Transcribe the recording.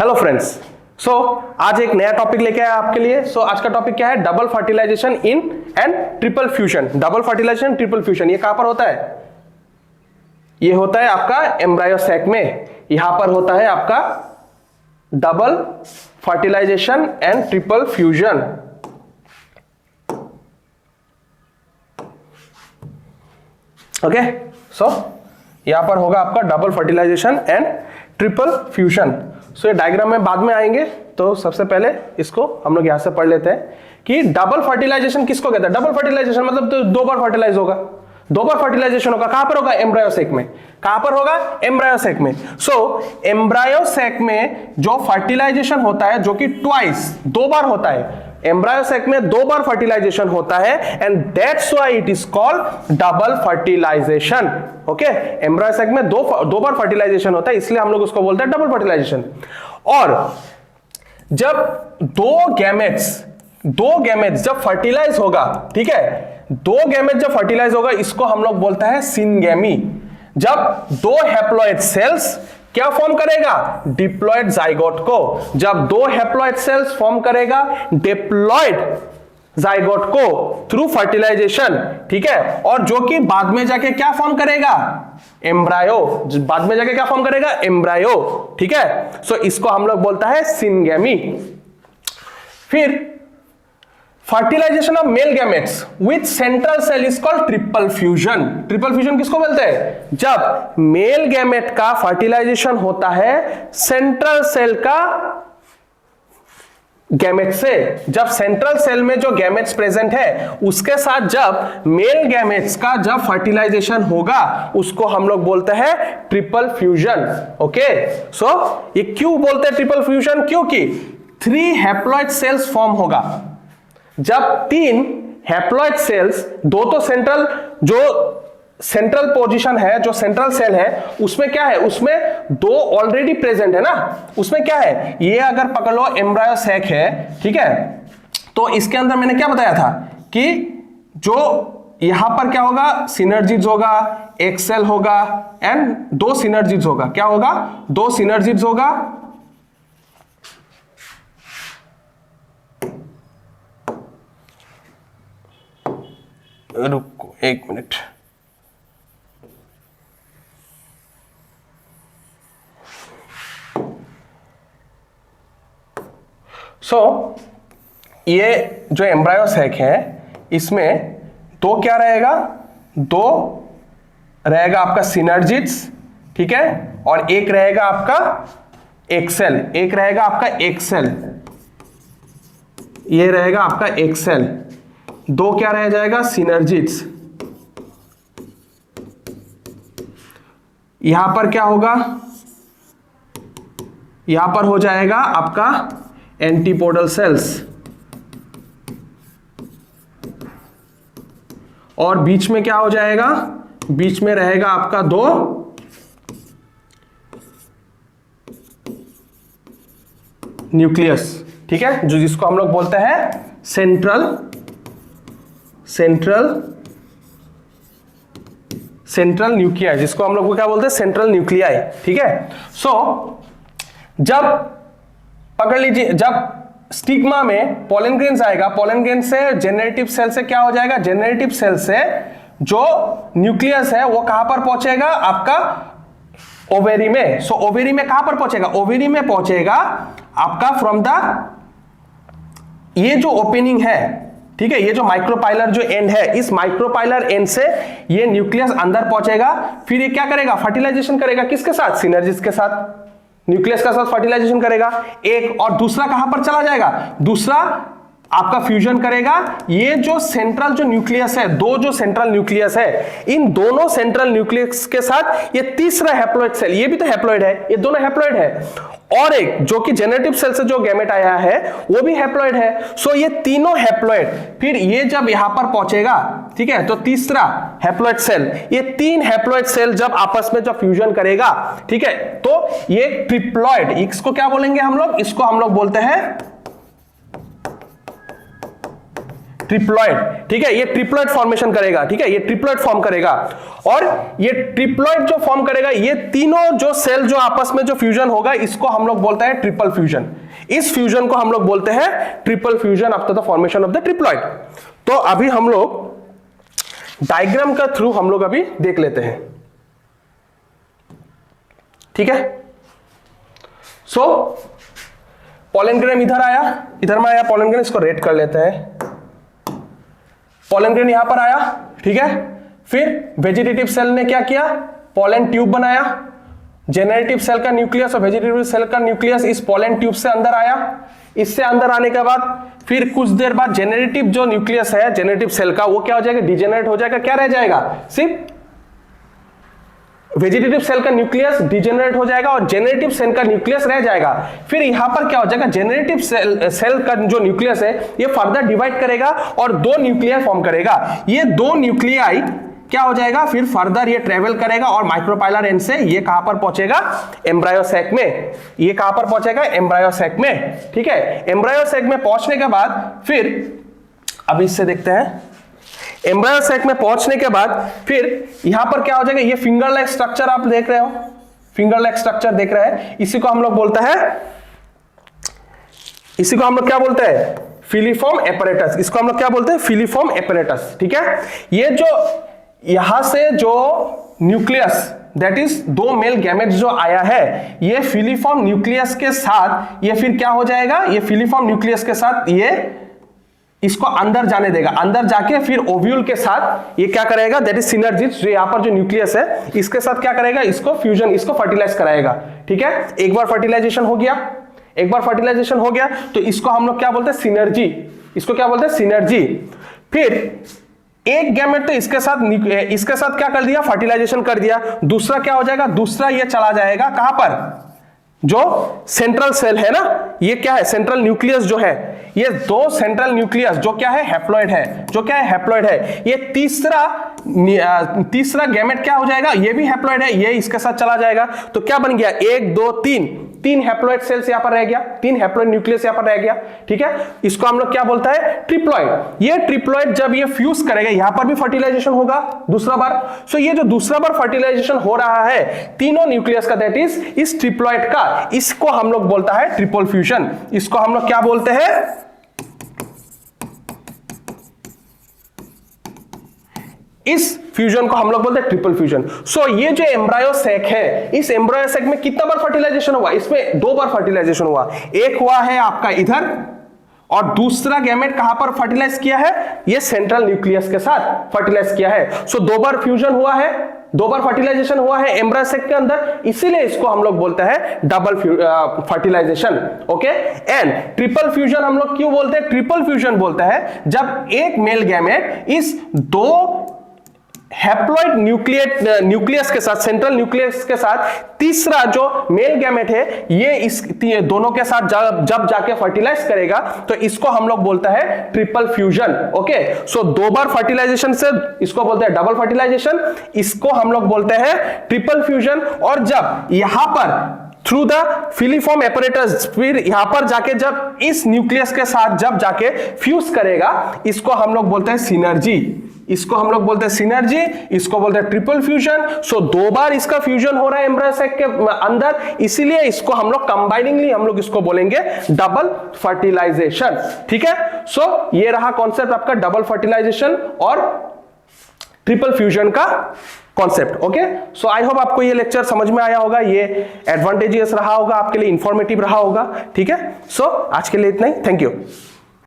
Hello friends, सो आज एक नया टॉपिक लेके आया आपके लिए। आज का टॉपिक क्या है? Double fertilization in and triple fusion. Double fertilization, triple fusion, ये कहां पर होता है? ये होता है आपका एम्ब्रायो सैक में। यहां पर होता है आपका double fertilisation and triple fusion. Okay, so यहां पर होगा आपका double fertilisation and triple fusion. So ये डायग्राम में बाद में आएंगे, तो सबसे पहले इसको हम लोग यहां से पढ़ लेते हैं कि डबल फर्टिलाइजेशन किसको कहते हैं। डबल फर्टिलाइजेशन मतलब तो दो बार फर्टिलाइज होगा, दो बार फर्टिलाइजेशन होगा। कहां पर होगा? एम्ब्रायो सैक में। कहां पर होगा? एम्ब्रायो सैक में। सो एम्ब्रायो सैक में जो फर्टिलाइजेशन होता है, जो कि ट्वाइस, दो बार होता है। एम्ब्रायो सैक में दो बार फर्टिलाइजेशन होता है and that's why it is called double fertilization. Okay, embryo sac में दो बार फर्टिलाइजेशन होता है, इसलिए हम लोग उसको बोलते हैं डबल फर्टिलाइजेशन। और जब दो गैमेट्स जब फर्टिलाइज होगा, ठीक है, दो गैमेट्स जब फर्टिलाइज होगा, इसको हम लोग बोलते हैं सिनगेमी। जब दो हैप्लॉइड सेल्स क्या फॉर्म करेगा? डिप्लॉइड जाइगोट को। जब दो हैप्लॉइड सेल्स फॉर्म करेगा डिप्लॉइड जाइगोट को थ्रू फर्टिलाइजेशन, ठीक है, और जो कि बाद में जाके क्या फॉर्म करेगा? एम्ब्रायो। बाद में जाके क्या फॉर्म करेगा? एम्ब्रायो, ठीक है। सो इसको हम लोग बोलता है सिनगेमी। फिर fertilization of male gametes with central cell is called triple fusion. Triple fusion किसको बोलते हैं? जब मेल गैमेट का फर्टिलाइजेशन होता है सेंट्रल सेल का गैमेट से। जब सेंट्रल सेल में जो गैमेट्स प्रेजेंट है उसके साथ जब मेल गैमेट्स का जब फर्टिलाइजेशन होगा, उसको हम लोग बोलते हैं ट्रिपल फ्यूजन। ओके, सो ये क्यों बोलते हैं ट्रिपल फ्यूजन? क्योंकि 3 हैप्लॉइड सेल्स फॉर्म होगा। जब 3 हैप्लॉइड सेल्स, दो तो सेंट्रल पोजीशन है, जो सेंट्रल सेल है उसमें क्या है? उसमें दो ऑलरेडी प्रेजेंट है ना। उसमें क्या है? ये अगर पकड़ लो एम्ब्रायो सैक है, ठीक है, तो इसके अंदर मैंने क्या बताया था कि जो यहां पर क्या होगा? सिनर्जीज होगा, एक सेल होगा एंड 2 सिनर्जीज होगा। क्या होगा? 2 सिनर्जीज होगा। रुको 1 मिनट। ये जो एम्ब्रायो सैक है, इसमें दो क्या रहेगा? दो रहेगा आपका सिनर्जिड्स, ठीक है, और एक रहेगा आपका एक्सेल। एक रहेगा आपका एक्सेल, ये रहेगा आपका एक्सेल। दो क्या रह जाएगा? सिनर्जिड्स। यहां पर क्या होगा? यहां पर हो जाएगा आपका एंटीपोडल सेल्स, और बीच में क्या हो जाएगा? बीच में रहेगा आपका 2 न्यूक्लियस, ठीक है, जो जिसको हम लोग बोलते हैं सेंट्रल न्यूक्लियाई, जिसको हम लोग क्या बोलते हैं? सेंट्रल न्यूक्लियाई, ठीक है। सो जब पकड़ लीजिए, जब स्टिग्मा में पोलन ग्रेन्स आएगा, पोलन ग्रेन से जेनरेटिव सेल से क्या हो जाएगा? जेनरेटिव सेल से जो न्यूक्लियस है वो कहां पर पहुंचेगा? आपका ओवेरी में। सो ओवेरी में कहां पर पहुंचेगा? ओवेरी में पहुंचेगा आपका फ्रॉम द, ये जो ओपनिंग है, ठीक है, ये जो माइक्रोपाइलर जो एंड है, इस माइक्रोपाइलर एंड से ये न्यूक्लियस अंदर पहुंचेगा। फिर ये क्या करेगा? फर्टिलाइजेशन करेगा। किसके साथ? सिनर्जिस के साथ, न्यूक्लियस का साथ फर्टिलाइजेशन करेगा एक। और दूसरा कहां पर चला जाएगा? दूसरा आपका फ्यूजन करेगा। ये जो सेंट्रल जो न्यूक्लियस है, दो जो सेंट्रल न्यूक्लियस है, इन दोनों सेंट्रल न्यूक्लियस के साथ ये तीसरा हैप्लॉइड सेल, ये भी तो हैप्लॉइड है, ये दोनों हैप्लॉइड है, और एक जो कि जेनेटिव सेल से जो गैमेट आया है वो भी हैप्लॉइड है। सो ये तीनों हैप्लॉइड, फिर ये जब यहां पर पहुंचेगा, ठीक है, तो तीसरा हैप्लॉइड सेल, ये 3 हैप्लॉइड सेल जब आपस में जब फ्यूजन करेगा, ठीक है, तो ये ट्रिप्लॉइड, इसको क्या बोलेंगे हम लोग? इसको हम लोग बोलते हैं ट्रिप्लॉइड, ठीक है, ये ट्रिप्लॉइड फॉर्मेशन करेगा, ठीक है, ये ट्रिप्लॉइड फॉर्म करेगा। और ये ट्रिप्लॉइड जो फॉर्म करेगा, ये तीनों जो सेल जो आपस में जो फ्यूजन होगा, इसको हम लोग बोलते हैं ट्रिपल फ्यूजन। इस फ्यूजन को हम लोग बोलते हैं triple fusion after the formation of the triploid. तो अभी हम लोग डायग्राम का थ्रू हम लोग अभी देख लेते हैं, ठीक है। सो पोलन ग्रेन इधर आया, इधर में आया पोलन ग्रेन, इसको रेड कर लेते हैं। पोलन ग्रेन यहां पर आया, ठीक है। फिर वेजिटेटिव सेल ने क्या किया, पोलन ट्यूब बनाया। जेनरेटिव सेल का न्यूक्लियस और वेजिटेटिव सेल का न्यूक्लियस इस पोलन ट्यूब से अंदर आया। इससे अंदर आने के बाद फिर कुछ देर बाद जेनरेटिव जो न्यूक्लियस है जेनरेटिव सेल का, वो क्या हो जाएगा, डिजेनरेट हो जाएगा। क्या रह जाएगा, सिर्फ वेजिटेटिव सेल का न्यूक्लियस डिजेनरेट हो जाएगा और जेनरेटिव सेल का न्यूक्लियस रह जाएगा। फिर यहां पर क्या हो जाएगा, जेनरेटिव सेल का जो न्यूक्लियस है ये फर्दर डिवाइड करेगा और दो न्यूक्लियाई फॉर्म करेगा। ये दो न्यूक्लियाई क्या हो जाएगा, फिर फर्दर ये ट्रेवल करेगा और माइक्रोपाइलर एंड से ये कहां पर पहुंचेगा, एम्ब्रायो सैक में। ये कहां पर पहुंचेगा, एम्ब्रायो सैक में, ठीक है। एम्ब्रायो सैक में पहुंचने के बाद फिर अब इससे देखते हैं, एम्ब्रायो सैक में पहुंचने के बाद फिर यहां पर क्या हो जाएगा, ये फिंगर लाइक स्ट्रक्चर आप देख रहे हो, फिंगर लाइक स्ट्रक्चर देख रहे हैं। इसी को हम लोग बोलते हैं, इसी को हम लोग क्या बोलते हैं, फिलीफॉर्म एपरेटस। इसको हम लोग क्या बोलते हैं, फिलीफॉर्म एपरेटस, ठीक है। ये जो यहां से जो न्यूक्लियस दैट इज दो मेल गैमेट्स जो आया है, ये फिलीफॉर्म न्यूक्लियस के साथ ये फिर क्या हो जाएगा, ये फिलीफॉर्म न्यूक्लियस के साथ ये इसको अंदर जाने देगा। अंदर जाके फिर ओव्यूल के साथ ये क्या करेगा, दैट इज सिनर्जी। जो यहां पर जो न्यूक्लियस है इसके साथ क्या करेगा, इसको फ्यूजन, इसको फर्टिलाइज कराएगा, ठीक है। एक बार फर्टिलाइजेशन हो गया, एक बार फर्टिलाइजेशन हो गया तो इसको हम लोग क्या बोलते हैं, सिनर्जी। इसको क्या बोलते हैं, सिनर्जी। फिर एक गैमेट तो इसके साथ क्या कर दिया, फर्टिलाइजेशन कर दिया। दूसरा क्या हो जाएगा, दूसरा ये चला जाएगा कहां पर, जो सेंट्रल सेल है ना, ये क्या है, सेंट्रल न्यूक्लियस जो है, ये दो सेंट्रल न्यूक्लियस जो क्या है, हैप्लॉइड है, जो क्या है, हैप्लॉइड है। ये तीसरा गैमेट क्या हो जाएगा, ये भी हैप्लॉइड है, ये इसके साथ चला जाएगा। तो क्या बन गया, 1 2 3 हैप्लॉइड सेल्स यहां पर रह गया, 3 हैप्लॉइड न्यूक्लियस यहां पर रह गया, ठीक है। इसको हम लोग क्या बोलता है, ट्रिप्लॉइड। ये ट्रिप्लॉइड जब ये फ्यूज करेगा, यहां पर भी फर्टिलाइजेशन होगा दूसरा बार। सो ये जो दूसरा बार फर्टिलाइजेशन हो रहा है तीनों न्यूक्लियस का, दैट इज इस ट्रिप्लॉइड का, इसको हम लोग बोलता है ट्रिपल फ्यूजन। इसको हम लोग क्या बोलते हैं, इस फ्यूजन को हम लोग बोलते हैं ट्रिपल फ्यूजन। सो ये जो एम्ब्रायो सैक है, इस एम्ब्रायो सैक में कितना बार फर्टिलाइजेशन हुआ, इसमें 2 बार फर्टिलाइजेशन हुआ। एक हुआ है आपका इधर और दूसरा गैमेट कहां पर फर्टिलाइज किया है, ये सेंट्रल न्यूक्लियस के साथ फर्टिलाइज किया है। सो 2 बार फ्यूजन हुआ है, 2 बार फर्टिलाइजेशन हुआ है एम्ब्रायो सैक के अंदर, इसीलिए इसको हम लोग बोलते हैं double fertilization, okay. And triple fusion हम लोग क्यों बोलते हैं, ट्रिपल फ्यूजन बोलते हैं जब एक मेल गैमेट इस 2 हैप्लॉइड न्यूक्लियस के साथ, सेंट्रल न्यूक्लियस के साथ तीसरा जो मेल गैमेट है, ये इस दोनों के साथ जब जाके फर्टिलाइज करेगा तो इसको हम लोग बोलता है ट्रिपल फ्यूजन, ओके। सो 2 बार फर्टिलाइजेशन से इसको बोलते हैं डबल फर्टिलाइजेशन, इसको हम लोग बोलते हैं ट्रिपल फ्यूजन। और जब यहां पर थ्रू द फिलीफॉर्म एपरेटस, फिर यहां पर जाके जब इस न्यूक्लियस के साथ जब जाके फ्यूज करेगा, इसको हम लोग बोलते हैं सिनर्जी। इसको हम लोग बोलते हैं सिनर्जी, इसको बोलते हैं ट्रिपल फ्यूजन। सो 2 बार इसका फ्यूजन हो रहा है एम्ब्रायो सैक के अंदर, इसीलिए इसको हम लोग कंबाइनिंगली हम लोग इसको बोलेंगे डबल फर्टिलाइजेशन, ठीक है। सो ये रहा कॉन्सेप्ट आपका डबल फर्टिलाइजेशन और ट्रिपल फ्यूजन का concept, okay. So I hope आपको ये लेक्चर समझ में आया होगा, ये एडवांटेजेस रहा होगा आपके लिए, इंफॉर्मेटिव रहा होगा, ठीक है। सो आज के लिए इतना ही, थैंक यू।